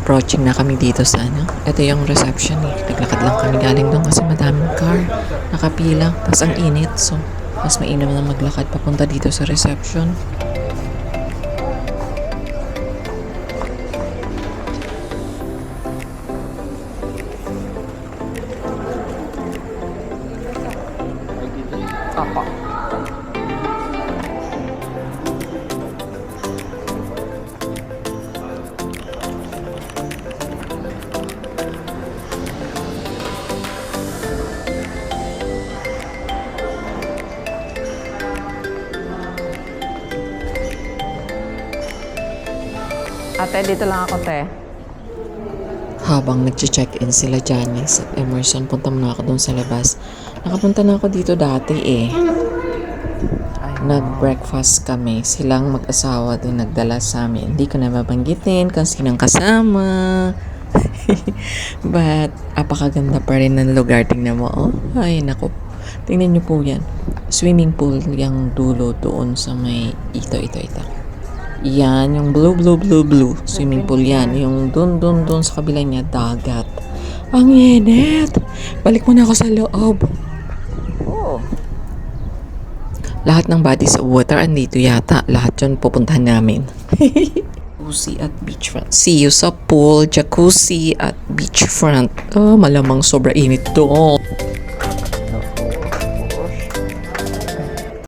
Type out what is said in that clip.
approaching na kami dito sa ito yung reception eh. Naglakad lang kami galing doon kasi madaming car. Nakapila. Tapos ang init. So, mas mainam na maglakad papunta dito sa reception. Apa? Ate, dito lang ako, te. Habang nag-check-in sila Janice at Emerson, punta muna ako doon sa labas. Nakapunta na ako dito dati eh. Nag-breakfast kami. Silang mag-asawa din nagdala sa amin. Hindi ko na babanggitin kung sinong kasama. But, apakaganda pa rin ng lugar. Tingnan mo, oh. Ay, naku. Tingnan nyo po yan. Swimming pool yung dulo doon sa may ito. Yan, yung blue. Swimming pool yan. Yung dun sa kabila niya, dagat. Ang init! Balik muna ako sa loob. Oh. Lahat ng body sa water, andito yata. Lahat yun pupuntahan namin. Jacuzzi at beachfront. See you sa pool, jacuzzi at beachfront. Oh, malamang sobra init doon.